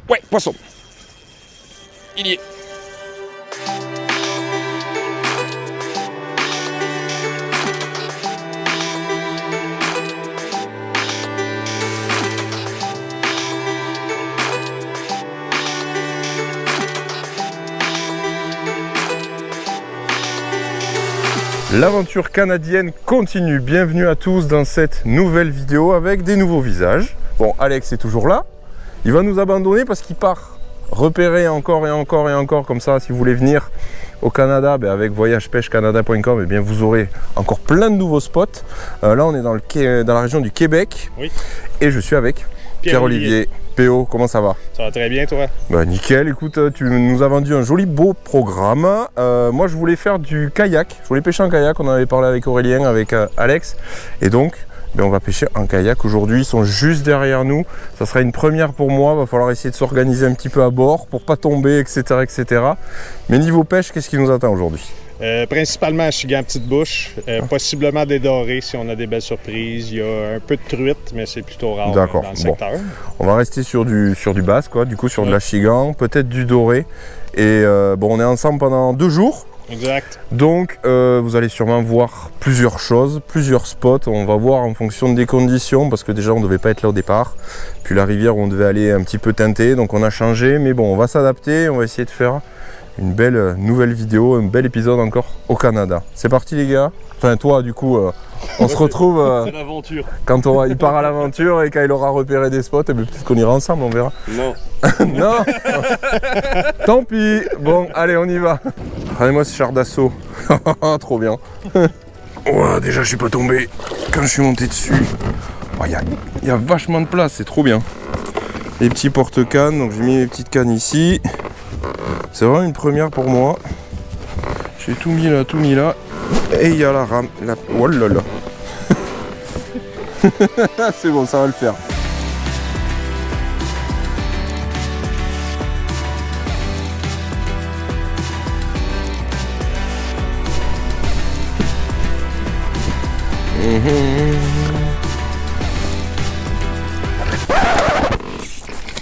Ouais, poisson. Il y est. L'aventure canadienne continue. Bienvenue à tous dans cette nouvelle vidéo avec des nouveaux visages. Bon, Alex est toujours là. Il va nous abandonner parce qu'il part repérer encore et encore et encore comme ça. Si vous voulez venir au Canada, avec voyagepêchecanada.com, eh bien vous aurez encore plein de nouveaux spots. Là, on est dans la région du Québec. Oui. Et je suis avec Pierre-Olivier. PO, comment ça va? Ça va très bien, toi? Nickel, écoute, tu nous as vendu un joli beau programme. Moi, je voulais faire du kayak. Je voulais pêcher en kayak. On en avait parlé avec Aurélien, avec Alex. Et donc, on va pêcher en kayak. Aujourd'hui, ils sont juste derrière nous. Ça sera une première pour moi. Il va falloir essayer de s'organiser un petit peu à bord pour pas tomber, etc., etc. Mais niveau pêche, qu'est-ce qui nous attend aujourd'hui? Principalement achigan petite bouche, possiblement des dorés si on a des belles surprises. Il y a un peu de truite, mais c'est plutôt rare dans le secteur. Bon. On va rester sur du basse, quoi, du coup sur de l'achigan, peut-être du doré. Et on est ensemble pendant 2 jours. Exact. Donc vous allez sûrement voir plusieurs choses, plusieurs spots. On va voir en fonction des conditions, parce que déjà on ne devait pas être là au départ. Puis la rivière où on devait aller un petit peu teinter, donc on a changé. Mais bon, on va s'adapter, on va essayer de faire une belle nouvelle vidéo, un bel épisode encore au Canada. C'est parti les gars. Enfin toi du coup, on se retrouve c'est l'aventure. Quand il part à l'aventure et quand il aura repéré des spots, peut-être qu'on ira ensemble, on verra. Non. Non. Tant pis. Bon, allez, on y va. Prenez-moi ce char d'assaut. Trop bien. Oh, déjà je suis pas tombé quand je suis monté dessus. Il y a vachement de place, c'est trop bien. Les petits porte-cannes, donc j'ai mis les petites cannes ici. C'est vraiment une première pour moi. J'ai tout mis là. Et il y a la rame. Oh là là. C'est bon, ça va le faire.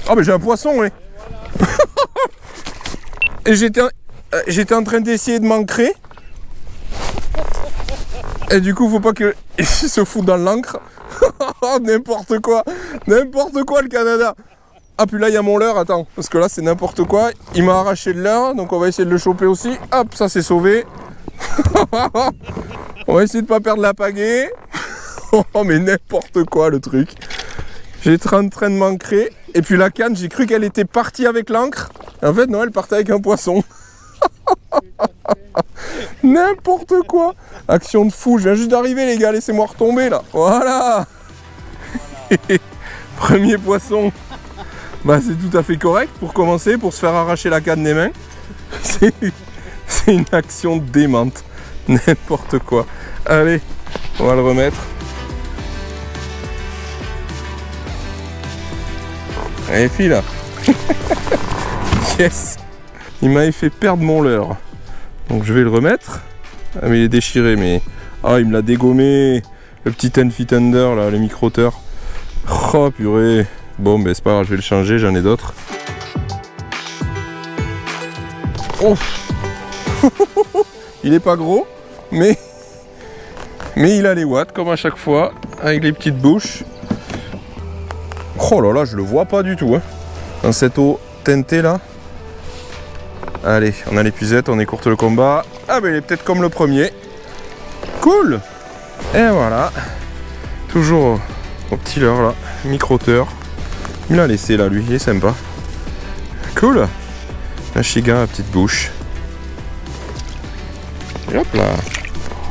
Oh mais j'ai un poisson, oui. Et j'étais en train d'essayer de m'ancrer. Et du coup, faut pas qu'il se fout dans l'encre. N'importe quoi le Canada. Ah puis là, il y a mon leurre, attends. Parce que là, c'est n'importe quoi. Il m'a arraché le leurre, donc on va essayer de le choper aussi. Hop, ça c'est sauvé. On va essayer de pas perdre la pagaie. Oh mais n'importe quoi le truc. J'étais en train de m'ancrer. Et puis la canne, j'ai cru qu'elle était partie avec l'encre. En fait, non, elle partait avec un poisson. N'importe quoi. Action de fou. Je viens juste d'arriver, les gars. Laissez-moi retomber, là. Voilà. Premier poisson. C'est tout à fait correct pour commencer, pour se faire arracher la canne des mains. C'est une action démente. N'importe quoi. Allez, on va le remettre. Allez, fille là. Yes. Il m'avait fait perdre mon leurre. Donc je vais le remettre. Ah mais il est déchiré, mais... Ah, il me l'a dégommé. Le petit 10 feet under là, le micro-auteur. Oh purée. Bon, c'est pas grave, je vais le changer, j'en ai d'autres. Oh. Il est pas gros, mais il a les watts comme à chaque fois, avec les petites bouches. Oh là là, je le vois pas du tout, hein, dans cette eau teintée là. Allez, on a l'épuisette, on écourte le combat. Ah il est peut-être comme le premier. Cool. Et voilà. Toujours au petit leurre là, micro-auteur. Il l'a laissé là, lui, il est sympa. Cool. Un chiga à petite bouche. Et hop là.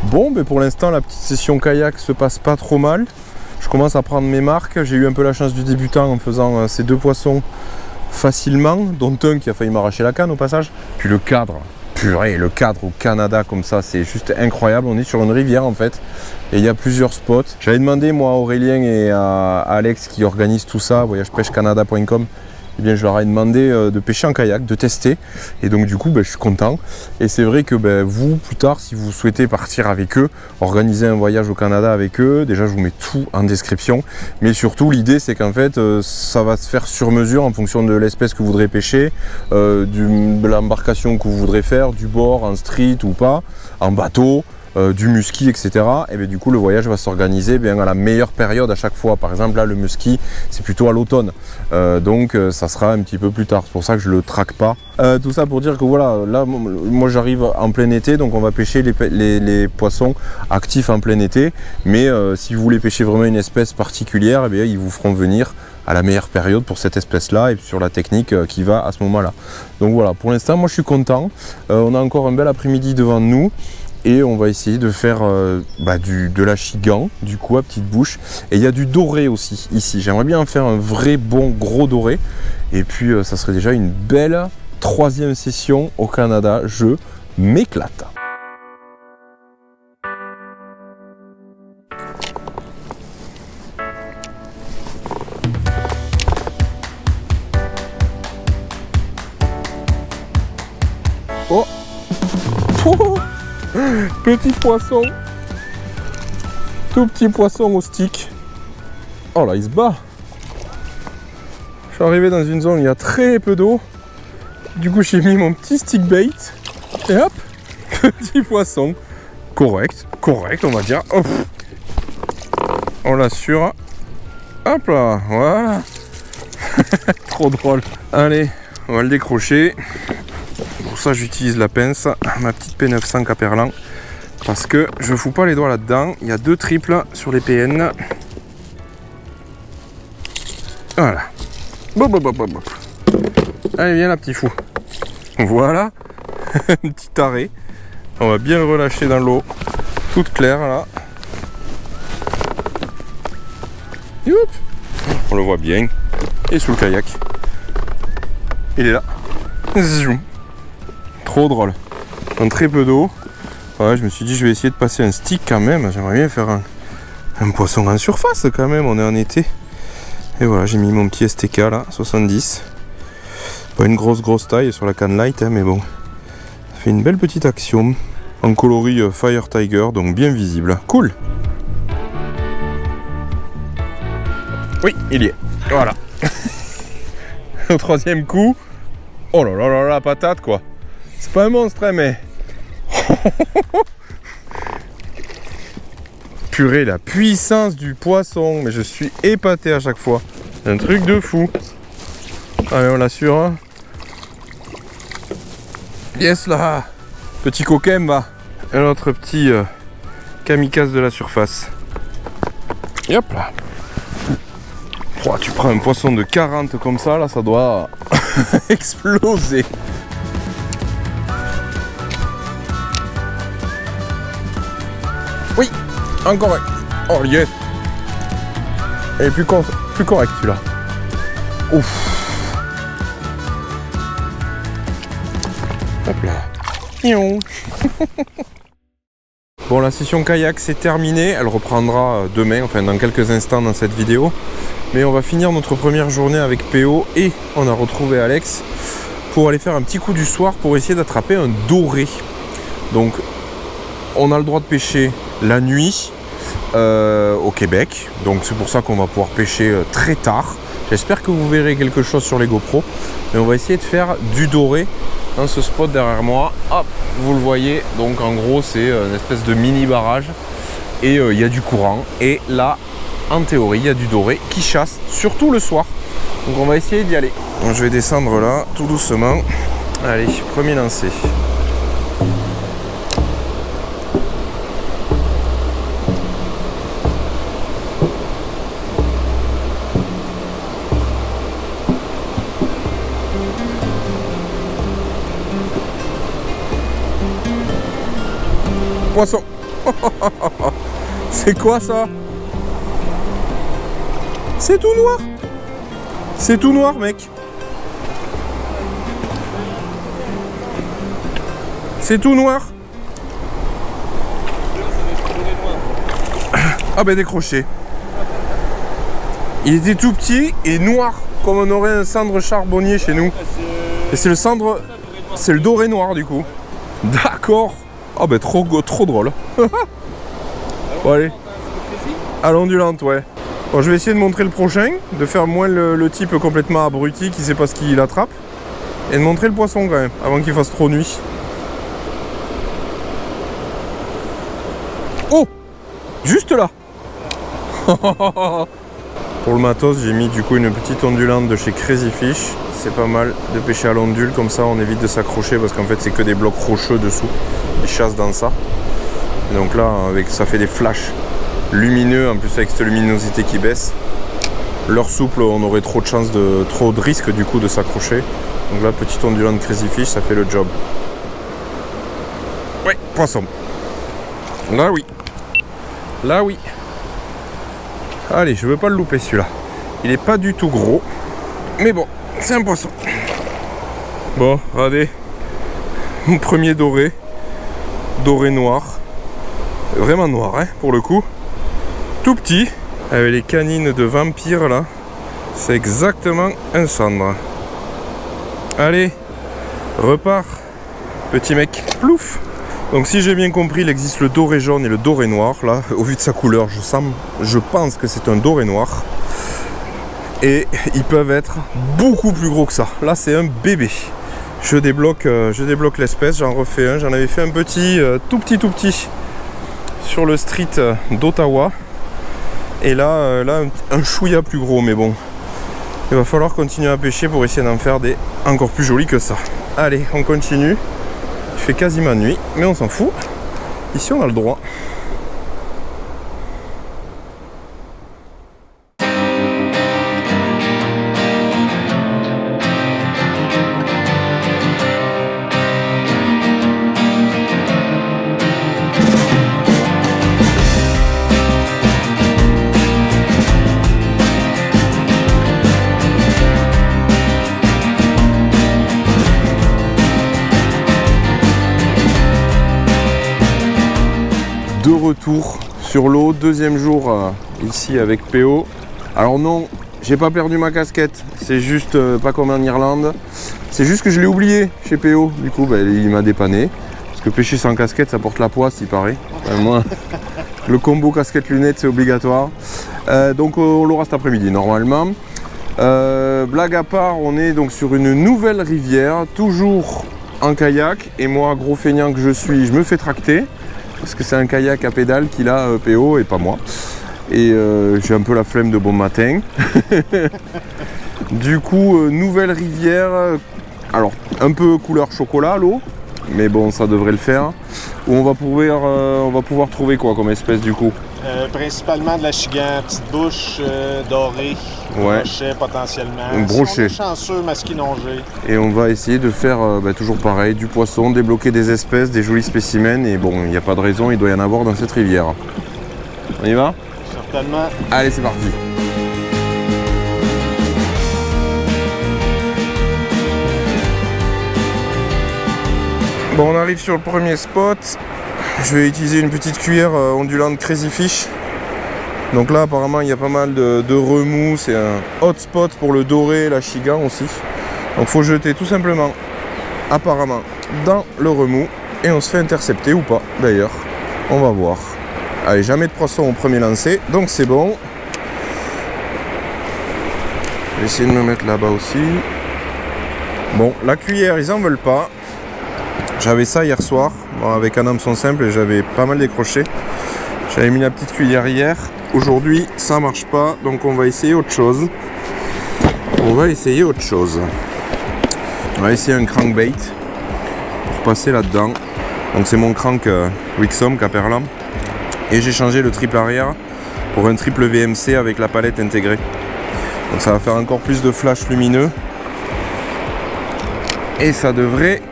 Bon, pour l'instant, la petite session kayak se passe pas trop mal. Je commence à prendre mes marques. J'ai eu un peu la chance du débutant en faisant ces 2 poissons facilement, dont un qui a failli m'arracher la canne au passage. Puis le cadre, purée, le cadre au Canada comme ça, c'est juste incroyable. On est sur une rivière en fait, et il y a plusieurs spots. J'avais demandé moi à Aurélien et à Alex qui organisent tout ça, voyagepêchecanada.com, eh bien, je leur ai demandé de pêcher en kayak, de tester. Et donc du coup, je suis content. Et c'est vrai que vous, plus tard, si vous souhaitez partir avec eux, organiser un voyage au Canada avec eux, déjà je vous mets tout en description. Mais surtout, l'idée c'est qu'en fait, ça va se faire sur mesure en fonction de l'espèce que vous voudrez pêcher, de l'embarcation que vous voudrez faire, du bord, en street ou pas, en bateau. Du musky, etc. Et bien du coup le voyage va s'organiser à la meilleure période à chaque fois. Par exemple là le musky c'est plutôt à l'automne, donc ça sera un petit peu plus tard. C'est pour ça que je le traque pas. Tout ça pour dire que voilà, là moi j'arrive en plein été, donc on va pêcher les poissons actifs en plein été. Mais si vous voulez pêcher vraiment une espèce particulière, eh bien, ils vous feront venir à la meilleure période pour cette espèce là et sur la technique qui va à ce moment là. Donc voilà, pour l'instant moi je suis content. On a encore un bel après-midi devant nous. Et on va essayer de faire de l'achigan, du coup à petite bouche. Et il y a du doré aussi ici. J'aimerais bien faire un vrai bon gros doré. Et puis ça serait déjà une belle 3e session au Canada. Je m'éclate. Oh, oh, petit poisson, tout petit poisson au stick. Oh là, il se bat. Je suis arrivé dans une zone où il y a très peu d'eau. Du coup, j'ai mis mon petit stick bait. Et hop, petit poisson. Correct, on va dire. Hop. On l'assure. Hop là, voilà. Trop drôle. Allez, on va le décrocher. Pour ça, j'utilise la pince, ma petite P900 Caperlan. Parce que je fous pas les doigts là-dedans. Il y a 2 triples sur les PN. Voilà. Allez, viens là, petit fou. Voilà. Un petit arrêt. On va bien le relâcher dans l'eau. Toute claire, là. Youp. On le voit bien. Et sous le kayak. Il est là. Zoom. Trop drôle. Dans très peu d'eau. Ouais, je me suis dit, je vais essayer de passer un stick quand même. J'aimerais bien faire un poisson en surface quand même. On est en été. Et voilà, j'ai mis mon petit STK là, 70. Pas une grosse taille sur la canne light, hein, mais bon. Ça fait une belle petite action. En coloris Fire Tiger, donc bien visible. Cool. Oui, il y est. Voilà. Au 3e coup. Oh là là là là, patate quoi. C'est pas un monstre, hein, mais. Purée, la puissance du poisson. Mais je suis épaté à chaque fois. Un truc de fou. Allez, on l'assure. Hein. Yes là. Petit coquin, va. Un autre petit kamikaze de la surface. Et hop là. Oh, tu prends un poisson de 40 comme ça, là, ça doit exploser. Oui, encore un. Oh yes. Et plus correct celui-là. Ouf. Hop là. Bon, la session kayak c'est terminé. Elle reprendra demain, enfin dans quelques instants dans cette vidéo. Mais on va finir notre première journée avec PO et on a retrouvé Alex pour aller faire un petit coup du soir pour essayer d'attraper un doré. Donc on a le droit de pêcher la nuit au Québec. Donc c'est pour ça qu'on va pouvoir pêcher très tard. J'espère que vous verrez quelque chose sur les GoPro. Mais on va essayer de faire du doré dans ce spot derrière moi. Hop, vous le voyez. Donc en gros c'est une espèce de mini barrage. Et il y a du courant. Et là, en théorie, il y a du doré qui chasse, surtout le soir. Donc on va essayer d'y aller. Donc, je vais descendre là, tout doucement. Allez, premier lancer. Poisson. C'est quoi ça? C'est tout noir. C'est tout noir, mec. C'est tout noir. Ah ben décroché. Il était tout petit et noir. comme on aurait un cendre charbonnier chez nous. Et c'est le cendre, c'est le doré noir du coup. D'accord. Ah ben trop drôle. Bon allez. À l'ondulante, ouais. Bon, je vais essayer de montrer le prochain, de faire moins le type complètement abruti qui sait pas ce qu'il attrape. Et de montrer le poisson quand même, avant qu'il fasse trop nuit. Oh! Juste là. Pour le matos, j'ai mis du coup une petite ondulante de chez Crazy Fish. C'est pas mal de pêcher à l'ondule, comme ça on évite de s'accrocher parce qu'en fait c'est que des blocs rocheux dessous. Ils chassent dans ça. Et donc là, ça fait des flashs lumineux, en plus avec cette luminosité qui baisse. L'heure souple, on aurait trop de risques du coup de s'accrocher. Donc là, petite ondulante Crazy Fish, ça fait le job. Ouais, poisson. Là oui. Là oui. Allez, je veux pas le louper celui-là. Il est pas du tout gros. Mais bon, c'est un poisson. Bon, regardez. Mon premier doré. Doré noir. Vraiment noir, hein, pour le coup. Tout petit. Avec les canines de vampire là. C'est exactement un cendre. Allez, repart. Petit mec. Plouf. Donc si j'ai bien compris, il existe le doré jaune et le doré noir. Là, au vu de sa couleur, je pense que c'est un doré noir. Et ils peuvent être beaucoup plus gros que ça. Là, c'est un bébé. Je débloque l'espèce, j'en refais un. J'en avais fait un petit, tout petit, sur le street d'Ottawa. Et là, un chouïa plus gros, mais bon. Il va falloir continuer à pêcher pour essayer d'en faire des encore plus jolis que ça. Allez, on continue. Il fait quasiment nuit, mais on s'en fout. Ici, on a le droit. De retour sur l'eau, deuxième jour ici avec PO. Alors non, j'ai pas perdu ma casquette, c'est juste pas comme en Irlande. C'est juste que je l'ai oublié chez PO, du coup il m'a dépanné. Parce que pêcher sans casquette ça porte la poisse il paraît. Moi, le combo casquette-lunettes c'est obligatoire. Donc on l'aura cet après-midi normalement. Blague à part, on est donc sur une nouvelle rivière, toujours en kayak. Et moi, gros feignant que je suis, je me fais tracter. Parce que c'est un kayak à pédale qu'il a PO et pas moi. Et j'ai un peu la flemme de bon matin. Du coup, nouvelle rivière. Alors, un peu couleur chocolat l'eau. Mais bon, ça devrait le faire. Où on va pouvoir trouver quoi comme espèce du coup? Principalement de la chigan, petite bouche, dorée, ouais. Brochet potentiellement. Un brochet. Si on est chanceux, masquinongé. Et on va essayer de faire toujours pareil, du poisson, débloquer des espèces, des jolis spécimens. Et bon, il n'y a pas de raison, il doit y en avoir dans cette rivière. On y va? Certainement. Allez, c'est parti. Bon, on arrive sur le premier spot. Je vais utiliser une petite cuillère ondulante Crazy Fish. Donc là apparemment il y a pas mal de remous, c'est un hot spot pour le doré et la chigan aussi. Donc faut jeter tout simplement, apparemment, dans le remous et on se fait intercepter ou pas d'ailleurs. On va voir. Allez, jamais de poisson au premier lancer, donc c'est bon. Je vais essayer de me mettre là-bas aussi. Bon, la cuillère ils en veulent pas. J'avais ça hier soir, avec un hameçon simple et j'avais pas mal décroché. J'avais mis la petite cuillère hier. Aujourd'hui, ça marche pas, donc on va essayer autre chose. On va essayer un crankbait pour passer là-dedans. Donc c'est mon crank Wixom Caperla. Et j'ai changé le triple arrière pour un triple VMC avec la palette intégrée. Donc ça va faire encore plus de flash lumineux. Et ça devrait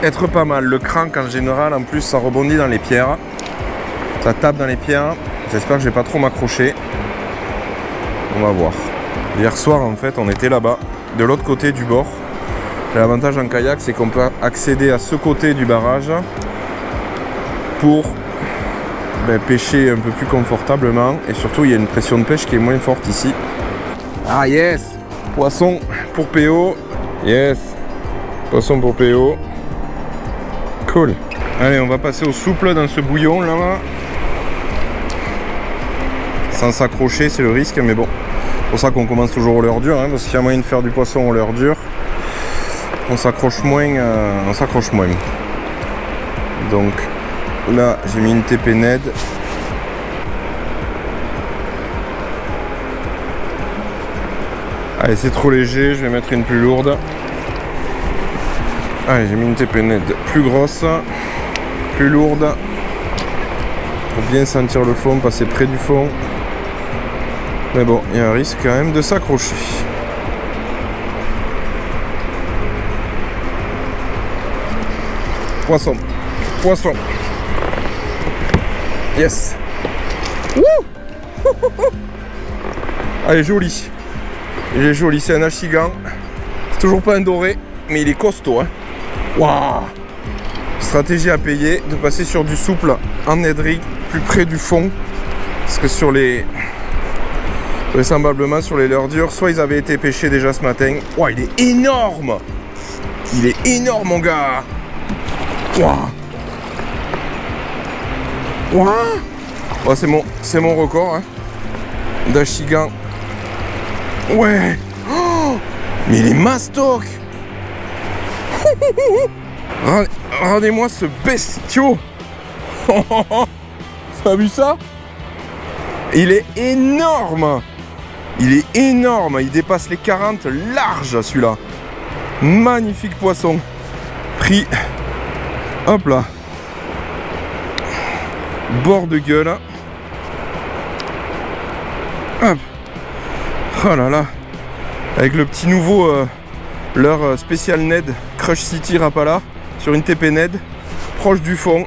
être pas mal. Le crank en général, en plus ça rebondit dans les pierres. Ça tape dans les pierres. J'espère que je vais pas trop m'accrocher. On va voir. Hier soir en fait on était là-bas, de l'autre côté du bord. L'avantage en kayak c'est qu'on peut accéder à ce côté du barrage pour pêcher un peu plus confortablement. Et surtout il y a une pression de pêche qui est moins forte ici. Ah yes! Poisson pour PO. Yes. Poisson pour PO. Cool. Allez, on va passer au souple dans ce bouillon là. Sans s'accrocher, c'est le risque, mais bon. C'est pour ça qu'on commence toujours au leurre dur, hein, parce qu'il y a moyen de faire du poisson au leurre dur. On s'accroche moins. Donc là, j'ai mis une TP Ned. Allez, c'est trop léger, je vais mettre une plus lourde. Allez, j'ai mis une TP Ned plus grosse, plus lourde. Pour bien sentir le fond, passer près du fond. Mais bon, il y a un risque quand même de s'accrocher. Poisson. Poisson. Yes. Wouh. Allez, joli. Il est joli, c'est un achigan. C'est toujours pas un doré, mais il est costaud. Hein. Waouh. Stratégie à payer, de passer sur du souple en Ned rig, plus près du fond. Parce que sur les... vraisemblablement sur les leurres durs, soit ils avaient été pêchés déjà ce matin. Waouh, il est énorme. Il est énorme, mon gars. Waouh. Waouh. Oh, c'est mon record hein, d'achigan. Ouais. Oh, mais il est mastoc. Regardez-moi ce bestiau. T'as vu ça? Il est énorme. Il est énorme. Il dépasse les 40 large celui-là. Magnifique poisson. Pris. Hop là. Bord de gueule. Hop. Oh là là. Avec le petit nouveau leur spécial Ned Crush City Rapala sur une TP Ned proche du fond.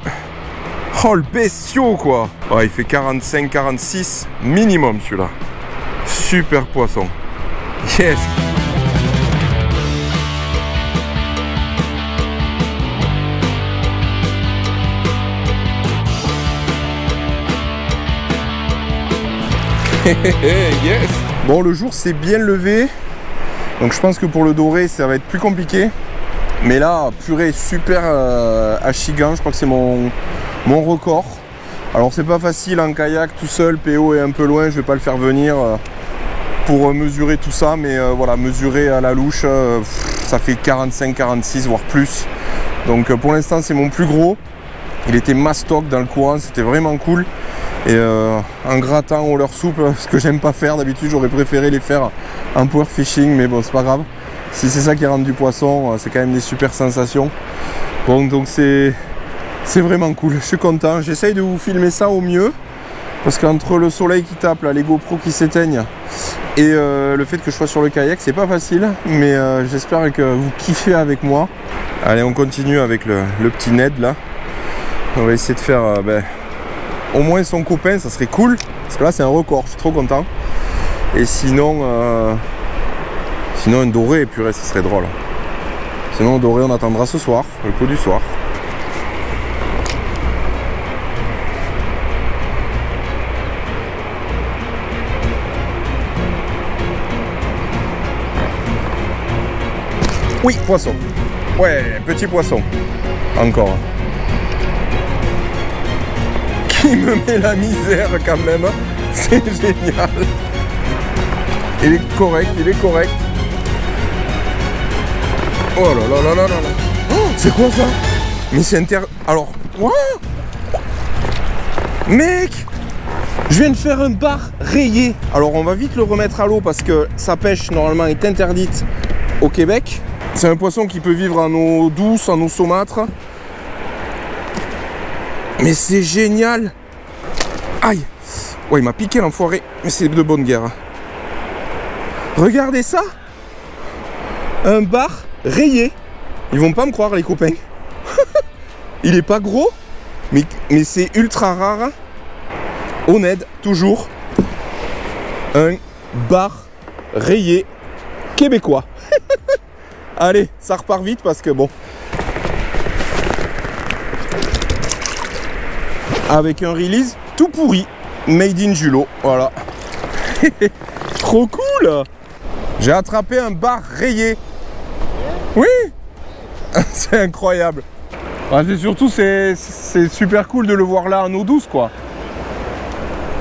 Oh le bestiau quoi. Oh, il fait 45-46 minimum celui-là. Super poisson. Yes. Yes. Bon, le jour s'est bien levé. Donc je pense que pour le doré ça va être plus compliqué. Mais là, purée, super achigan. Je crois que c'est mon record. Alors c'est pas facile en kayak tout seul, PO est un peu loin, je vais pas le faire venir pour mesurer tout ça, mais voilà, mesurer à la louche, ça fait 45-46 voire plus. Donc pour l'instant c'est mon plus gros. Il était mastoc dans le courant, c'était vraiment cool. Et en grattant au leurre souple, ce que j'aime pas faire d'habitude, j'aurais préféré les faire en power fishing, mais bon c'est pas grave. Si c'est ça qui rend du poisson, c'est quand même des super sensations. Bon, donc c'est vraiment cool, je suis content. J'essaye de vous filmer ça au mieux. Parce qu'entre le soleil qui tape, là, les GoPros qui s'éteignent et le fait que je sois sur le kayak, c'est pas facile. Mais j'espère que vous kiffez avec moi. Allez, on continue avec le petit Ned là. On va essayer de faire au moins son copain, ça serait cool. Parce que là c'est un record, je suis trop content. Et sinon un doré, purée, ça serait drôle. Sinon un doré on attendra ce soir, le coup du soir. Oui, poisson. Ouais, petit poisson. Encore. Qui me met la misère quand même. C'est génial. Il est correct, il est correct. Oh là là là là là là. Oh, c'est quoi ça? Mais c'est Alors, what? Mec, je viens de faire un bar rayé. Alors on va vite le remettre à l'eau parce que sa pêche normalement est interdite au Québec. C'est un poisson qui peut vivre en eau douce, en eau saumâtre. Mais c'est génial. Aïe. Ouais, il m'a piqué l'enfoiré. Mais c'est de bonne guerre. Regardez ça. Un bar rayé. Ils vont pas me croire les copains. Il est pas gros. Mais c'est ultra rare. Au Ned, toujours. Un bar rayé québécois. Allez, ça repart vite parce que bon. Avec un release tout pourri. Made in Julo. Voilà. Trop cool. J'ai attrapé un bar rayé. Oui. C'est incroyable. Ah, c'est surtout, c'est super cool de le voir là en eau douce, quoi.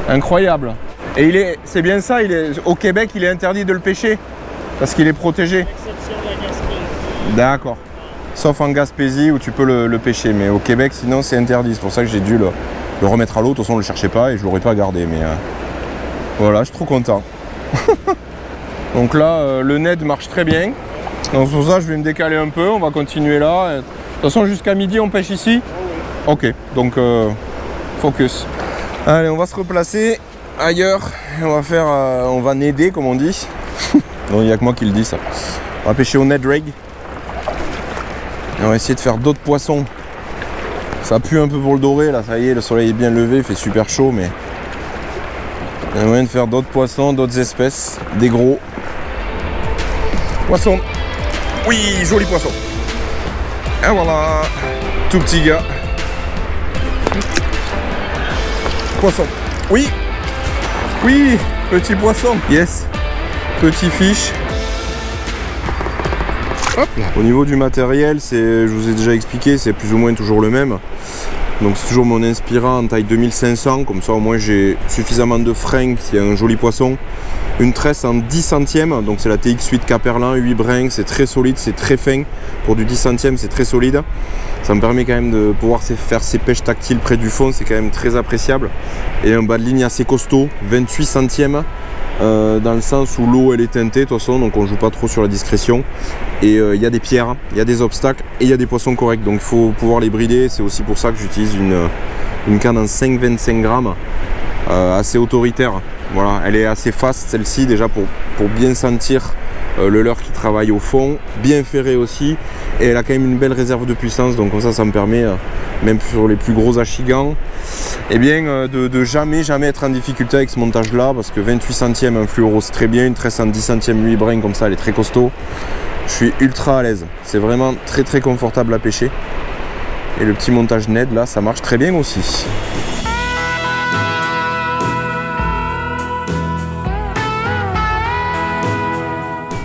Incroyable. Et c'est bien ça, au Québec, il est interdit de le pêcher parce qu'il est protégé. Exception de la Gaspésie. D'accord. Sauf en Gaspésie où tu peux le pêcher, mais au Québec, sinon, c'est interdit. C'est pour ça que j'ai dû le remettre à l'eau. De toute façon, on ne le cherchait pas et je ne l'aurais pas gardé. Mais voilà, je suis trop content. Donc là, le Ned marche très bien. Donc pour ça, je vais me décaler un peu. On va continuer là. De toute façon, jusqu'à midi, on pêche ici. Ok, donc focus. Allez, on va se replacer ailleurs. On va neder, comme on dit. Non, il n'y a que moi qui le dis, ça. On va pêcher au Ned Rig. Et on va essayer de faire d'autres poissons. Ça pue un peu pour le doré, là, ça y est, le soleil est bien levé, il fait super chaud, mais il y a moyen de faire d'autres poissons, d'autres espèces, des gros poissons. Oui, joli poisson. Et voilà, tout petit gars. Poisson. Oui, oui, petit poisson. Yes, petit fiche. Hop là. Au niveau du matériel, je vous ai déjà expliqué, c'est plus ou moins toujours le même. Donc c'est toujours mon Inspira en taille 2500, comme ça au moins j'ai suffisamment de frein s'il y a un joli poisson. Une tresse en 10 centièmes, donc c'est la TX8 Caperlin, 8 brins, c'est très solide, c'est très fin. Pour du 10 centièmes, c'est très solide. Ça me permet quand même de pouvoir faire ces pêches tactiles près du fond, c'est quand même très appréciable. Et un bas de ligne assez costaud, 28 centièmes. Dans le sens où l'eau elle est teintée de toute façon, donc on joue pas trop sur la discrétion. Et il y a des pierres, il y a des obstacles et il y a des poissons corrects, donc il faut pouvoir les brider. C'est aussi pour ça que j'utilise une canne en 5,25 grammes, assez autoritaire. Voilà, elle est assez fast celle-ci déjà pour bien sentir le leurre qui travaille au fond, bien ferré aussi, et elle a quand même une belle réserve de puissance, donc comme ça me permet, même sur les plus gros achigans, eh bien, de jamais être en difficulté avec ce montage là, parce que 28 centièmes un fluoro c'est très bien, une tresse en 10 centièmes 8 brins comme ça elle est très costaud. Je suis ultra à l'aise, c'est vraiment très confortable à pêcher, et le petit montage Ned là ça marche très bien aussi.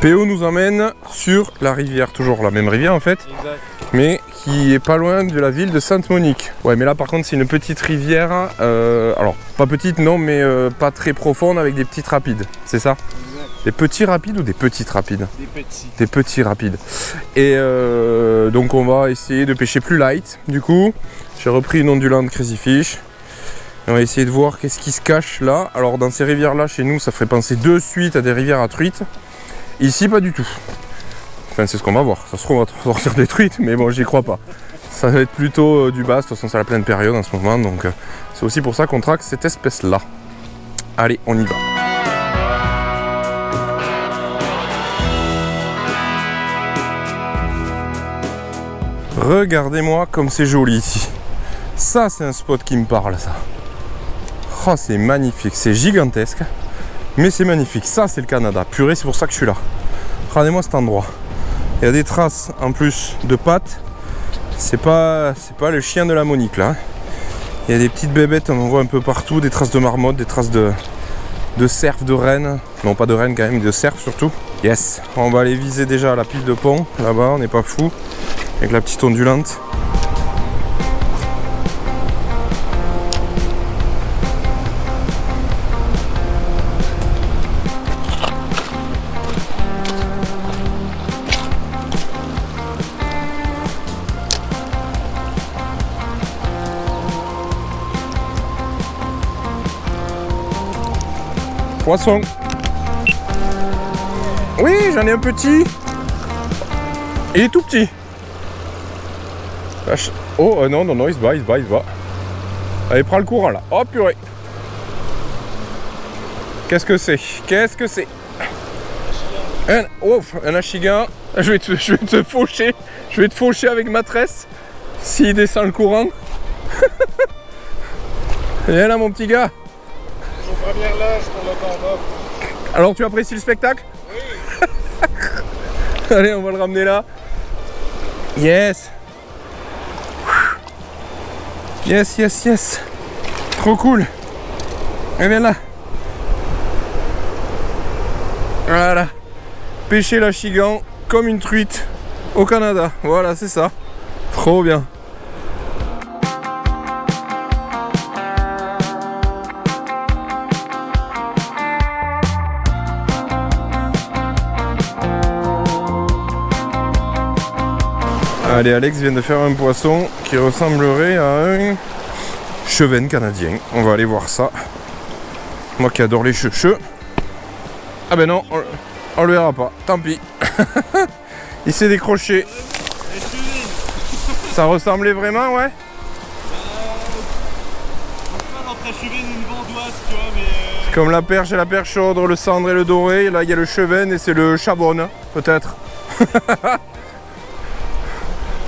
PO nous emmène sur la rivière, toujours la même rivière en fait, exact, mais qui est pas loin de la ville de Sainte-Monique. Ouais, mais là par contre c'est une petite rivière, alors pas petite non, mais pas très profonde, avec des petites rapides, c'est ça? Exact. Des petits rapides ou des petites rapides? Des petits. Des petits rapides. Et donc on va essayer de pêcher plus light. Du coup, j'ai repris une ondulante Crazy Fish. Et on va essayer de voir qu'est-ce qui se cache là. Alors dans ces rivières là, chez nous, ça ferait penser de suite à des rivières à truites. Ici, pas du tout. Enfin, c'est ce qu'on va voir. Ça se trouve, on va sortir des truites, mais bon, j'y crois pas. Ça va être plutôt du bass. De toute façon, c'est la pleine période en ce moment. Donc, c'est aussi pour ça qu'on traque cette espèce-là. Allez, on y va. Regardez-moi comme c'est joli ici. Ça, c'est un spot qui me parle, ça. Oh, c'est magnifique. C'est gigantesque. Mais c'est magnifique, ça c'est le Canada, purée, c'est pour ça que je suis là. Regardez-moi cet endroit. Il y a des traces en plus de pattes. C'est pas le chien de la Monique là. Il y a des petites bébêtes, on en voit un peu partout, des traces de marmotte, des traces de cerf, de rennes. Non, pas de rennes quand même, de cerf surtout. Yes, on va aller viser déjà la pile de pont, là-bas, on n'est pas fou. Avec la petite ondulante. Poisson. Oui, j'en ai un petit. Il est tout petit. Oh non, il se bat. Allez, prends le courant là. Oh purée. Qu'est-ce que c'est? Un achigan. Je vais te faucher. Je vais te faucher avec ma tresse. S'il descend le courant. Viens là mon petit gars. Première loge pour le combat. Alors tu apprécies le spectacle? Oui. Allez, on va le ramener là. Yes. Yes. Trop cool. Et viens là. Voilà. pêcher l'achigan comme une truite au Canada. Voilà, c'est ça. Trop bien. Allez, Alex vient de faire un poisson qui ressemblerait à un chevenne canadien. On va aller voir ça. Moi qui adore les cheveux. Ah ben non, on le verra pas. Tant pis. Il s'est décroché. Ça ressemblait vraiment, ouais. C'est comme la perche et la perche chaude, le cendre et le doré. Là, il y a le chevenne et c'est le chabonne, peut-être.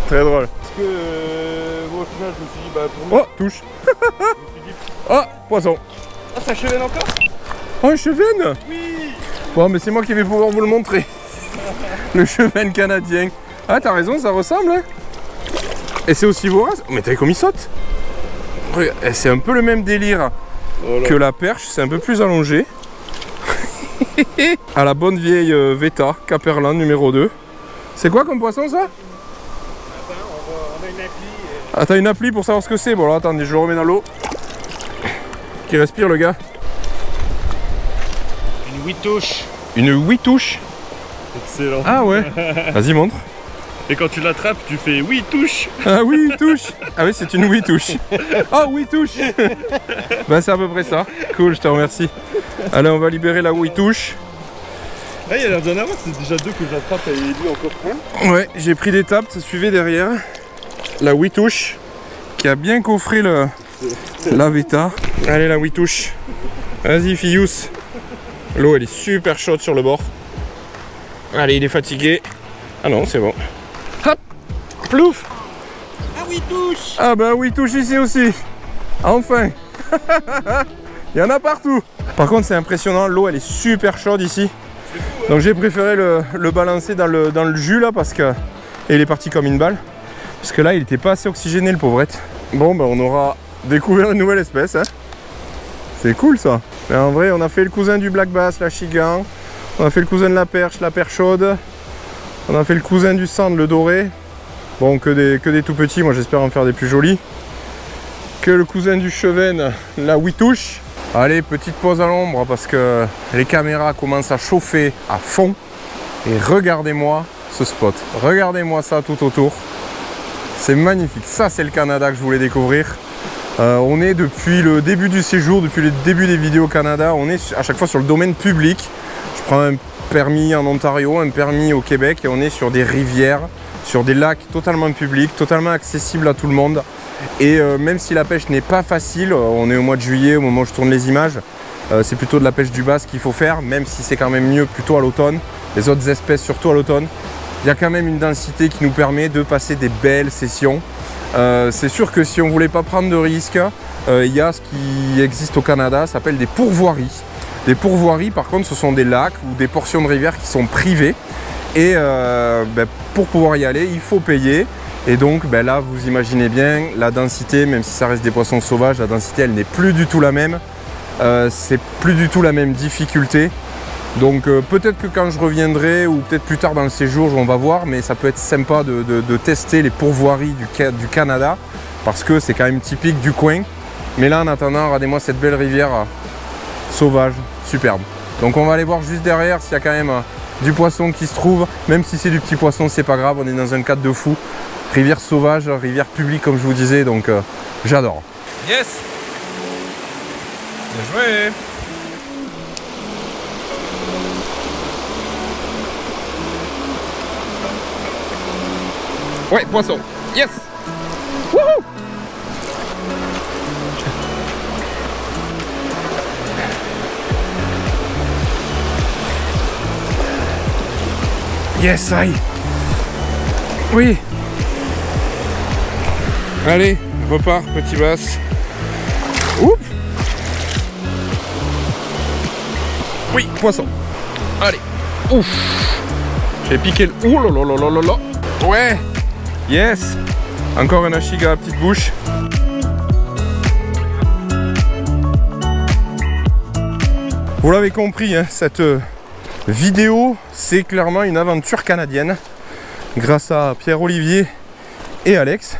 Très drôle. Parce que moi au final je me suis dit bah pour moi. Oh, touche. Oh, poisson. Ah, ça chevenne encore? Oh, un chevenne. Oui. Bon, mais c'est moi qui vais pouvoir vous le montrer. Le chevenne canadien. Ah, t'as raison, ça ressemble, hein. Et c'est aussi vorace. Mais t'as vu comme il saute? C'est un peu le même délire que la perche, c'est un peu plus allongé. À la bonne vieille Veta, Caperlan numéro 2. C'est quoi comme poisson ça? On a une appli. Ah, t'as une appli pour savoir ce que c'est? Bon, alors attendez, je le remets dans l'eau. Qui respire le gars? Une 8 touches. Une 8 touches? Excellent. Ah ouais. Vas-y, montre. Et quand tu l'attrapes, tu fais oui, touche. Ah oui, touche. Ah oui, c'est une 8 touche. Oh oui, touche. Bah c'est à peu près ça. Cool, je te remercie. Allez, on va libérer la 8 touche. Là, il y a l'air d'en avoir, c'est déjà 2 que j'attrape et lui encore un. Ouais, j'ai pris des tapes, ça suivait derrière. La 8 touche qui a bien coffré la Veta. Allez, la 8 touche. Vas-y, Fius. L'eau, elle est super chaude sur le bord. Allez, il est fatigué. Ah non, c'est bon. Hop, plouf. Ah oui, touche. Ah bah oui, touche ici aussi. Enfin. Il y en a partout. Par contre, c'est impressionnant, l'eau, elle est super chaude ici. Donc j'ai préféré le balancer dans le jus là parce que et il est parti comme une balle. Parce que là il était pas assez oxygéné le pauvrette. Bon ben on aura découvert une nouvelle espèce hein. C'est cool ça. Mais en vrai on a fait le cousin du black bass, la chigan. On a fait le cousin de la perche chaude. On a fait le cousin du cendre, le doré. Bon que des tout petits, moi j'espère en faire des plus jolis. Que le cousin du chevenne, la 8 touche. Allez, petite pause à l'ombre parce que les caméras commencent à chauffer à fond. Et regardez-moi ce spot. Regardez-moi ça tout autour. C'est magnifique. Ça, c'est le Canada que je voulais découvrir. On est depuis le début du séjour, depuis le début des vidéos au Canada, on est à chaque fois sur le domaine public. Je prends un permis en Ontario, un permis au Québec et on est sur des rivières, sur des lacs totalement publics, totalement accessibles à tout le monde. Et même si la pêche n'est pas facile, on est au mois de juillet, au moment où je tourne les images, c'est plutôt de la pêche du basse qu'il faut faire, même si c'est quand même mieux plutôt à l'automne, les autres espèces surtout à l'automne. Il y a quand même une densité qui nous permet de passer des belles sessions. C'est sûr que si on ne voulait pas prendre de risques, il y a ce qui existe au Canada, ça s'appelle des pourvoiries. Des pourvoiries par contre ce sont des lacs ou des portions de rivière qui sont privées. Et pour pouvoir y aller, il faut payer. Et donc là, vous imaginez bien, la densité, même si ça reste des poissons sauvages, la densité, elle n'est plus du tout la même. C'est plus du tout la même difficulté. Donc peut-être que quand je reviendrai, ou peut-être plus tard dans le séjour, on va voir, mais ça peut être sympa de tester les pourvoiries du Canada, parce que c'est quand même typique du coin. Mais là, en attendant, regardez-moi cette belle rivière sauvage, superbe. Donc on va aller voir juste derrière s'il y a quand même du poisson qui se trouve, même si c'est du petit poisson, c'est pas grave, on est dans un cadre de fou. Rivière sauvage, rivière publique comme je vous disais, donc j'adore. Yes. Bien joué. Ouais, poisson. Yes. Wouhou. Yes, aïe. Oui. Allez, repart, petit basse. Oups. Oui, poisson. Allez. Ouf. J'ai piqué le... Ouh là là là là là. Ouais. Yes. Encore un achiga à petite bouche. Vous l'avez compris, hein, cette vidéo, c'est clairement une aventure canadienne. Grâce à Pierre-Olivier et Alex,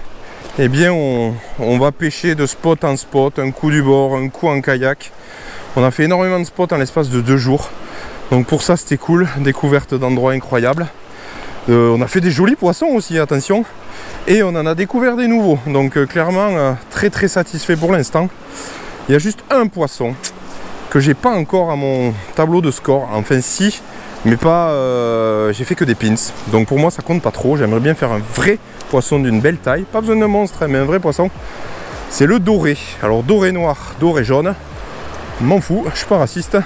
eh bien on va pêcher de spot en spot, un coup du bord, un coup en kayak. On a fait énormément de spots en l'espace de 2 jours. Donc pour ça c'était cool, découverte d'endroits incroyables. On a fait des jolis poissons aussi, attention. Et on en a découvert des nouveaux. Donc clairement très très satisfait pour l'instant. Il y a juste un poisson que j'ai pas encore à mon tableau de score. Enfin si, mais pas, j'ai fait que des pins. Donc pour moi ça compte pas trop. J'aimerais bien faire un vrai poisson d'une belle taille. Pas besoin de monstre, mais un vrai poisson. C'est le doré. Alors doré noir, doré jaune. M'en fous, je suis pas raciste.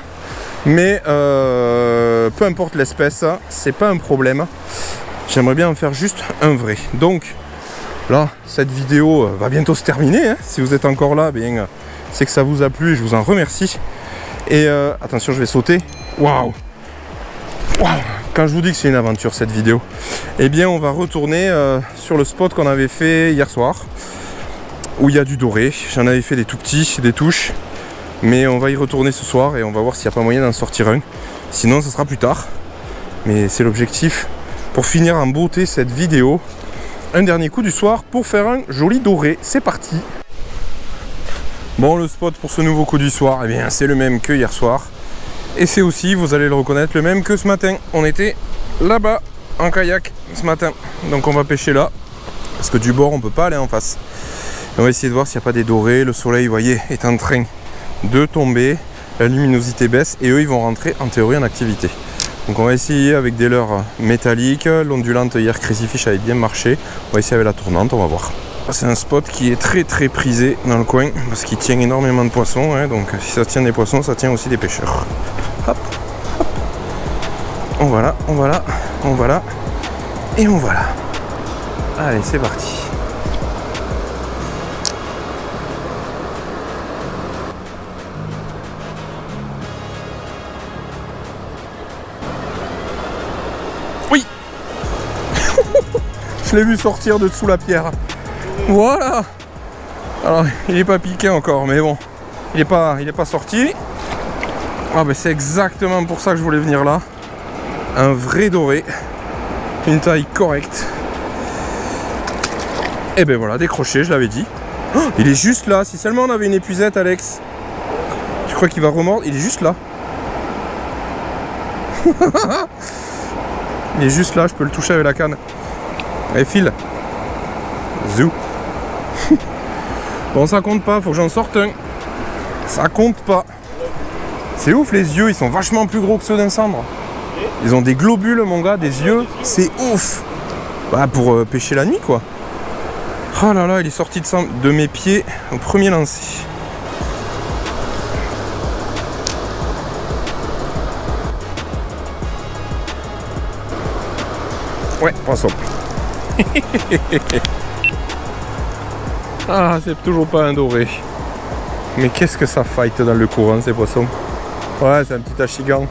Mais peu importe l'espèce, c'est pas un problème. J'aimerais bien en faire juste un vrai. Donc là, cette vidéo va bientôt se terminer. Hein. Si vous êtes encore là, bien, c'est que ça vous a plu et je vous en remercie. Et attention, je vais sauter. Waouh! Quand je vous dis que c'est une aventure cette vidéo, eh bien on va retourner sur le spot qu'on avait fait hier soir, où il y a du doré. J'en avais fait des tout petits, des touches, mais on va y retourner ce soir et on va voir s'il n'y a pas moyen d'en sortir un. Sinon ça sera plus tard, mais c'est l'objectif pour finir en beauté cette vidéo. Un dernier coup du soir pour faire un joli doré. C'est parti. Bon, le spot pour ce nouveau coup du soir, eh bien c'est le même que hier soir. Et c'est aussi, vous allez le reconnaître, le même que ce matin. On était là-bas en kayak ce matin. Donc on va pêcher là. Parce que du bord, on peut pas aller en face. Et on va essayer de voir s'il n'y a pas des dorés. Le soleil, vous voyez, est en train de tomber. La luminosité baisse et eux, ils vont rentrer en théorie en activité. Donc on va essayer avec des leurres métalliques. L'ondulante hier, Crazy Fish avait bien marché. On va essayer avec la tournante, on va voir. C'est un spot qui est très très prisé dans le coin parce qu'il tient énormément de poissons, hein, donc si ça tient des poissons, ça tient aussi des pêcheurs. Hop, hop. On va là, on va là, on va là et on va là. Allez, c'est parti. Oui. Je l'ai vu sortir de dessous la pierre. Voilà. Alors il n'est pas piqué encore, mais bon, il est pas sorti. Ah ben c'est exactement pour ça que je voulais venir là. Un vrai doré, une taille correcte. Et ben voilà, décroché, je l'avais dit. Oh, il est juste là. Si seulement on avait une épuisette, Alex. Tu crois qu'il va remordre? Il est juste là. Il est juste là, je peux le toucher avec la canne. Allez, file. Zou. Bon, ça compte pas, faut que j'en sorte un. Ça compte pas. C'est ouf, les yeux, ils sont vachement plus gros que ceux d'un cendre. Ils ont des globules, mon gars, des yeux. C'est ouf. Bah, pour pêcher la nuit, quoi. Oh là là, il est sorti de mes pieds au premier lancer. Ouais, poisson. Ah, c'est toujours pas un doré. Mais qu'est-ce que ça fight dans le courant, ces poissons. Ouais, c'est un petit achigan.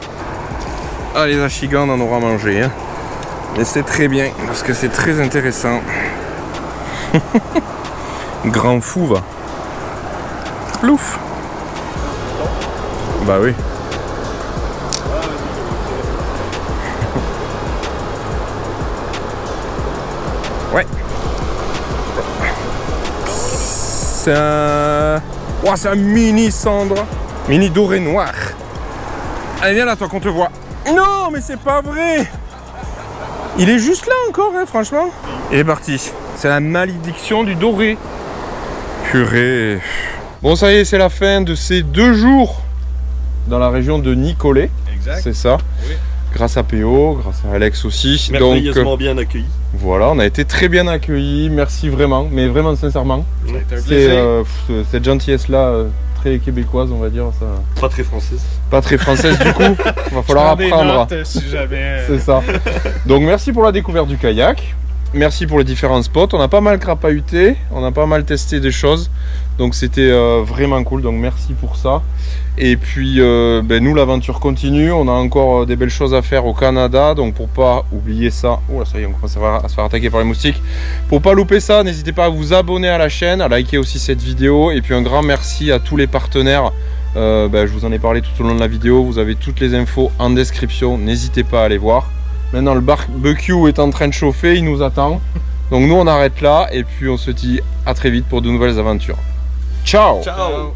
Ah, les achigans, on en aura mangé. Hein. Mais c'est très bien, parce que c'est très intéressant. Grand fou, va. Plouf. Bah oui. Ouais. C'est un... Oh, c'est un mini cendre. Mini doré noir. Allez, viens là, toi, qu'on te voit. Non, mais c'est pas vrai. Il est juste là encore, hein, franchement. Il est parti. C'est la malédiction du doré. Purée. Bon, ça y est, c'est la fin de ces 2 jours dans la région de Nicolet. Exact. C'est ça. Oui. Grâce à PO, grâce à Alex aussi. Merveilleusement donc, bien accueillis. Voilà, on a été très bien accueillis. Merci vraiment, mais vraiment sincèrement. C'est cette gentillesse-là, très québécoise, on va dire. Ça... Pas très française. Pas très française du coup. Va falloir apprendre. Si jamais... C'est ça. Donc merci pour la découverte du kayak. Merci pour les différents spots. On a pas mal crapahuté, on a pas mal testé des choses. Donc c'était vraiment cool. Donc merci pour ça. Et puis nous, l'aventure continue. On a encore des belles choses à faire au Canada. Donc pour pas oublier ça. Oh là, ça y est, on commence à se faire attaquer par les moustiques. Pour pas louper ça, n'hésitez pas à vous abonner à la chaîne, à liker aussi cette vidéo. Et puis un grand merci à tous les partenaires Je vous en ai parlé tout au long de la vidéo. Vous avez toutes les infos en description. N'hésitez pas à aller voir. Maintenant, le barbecue est en train de chauffer. Il nous attend. Donc nous, on arrête là. Et puis, on se dit à très vite pour de nouvelles aventures. Ciao! Ciao.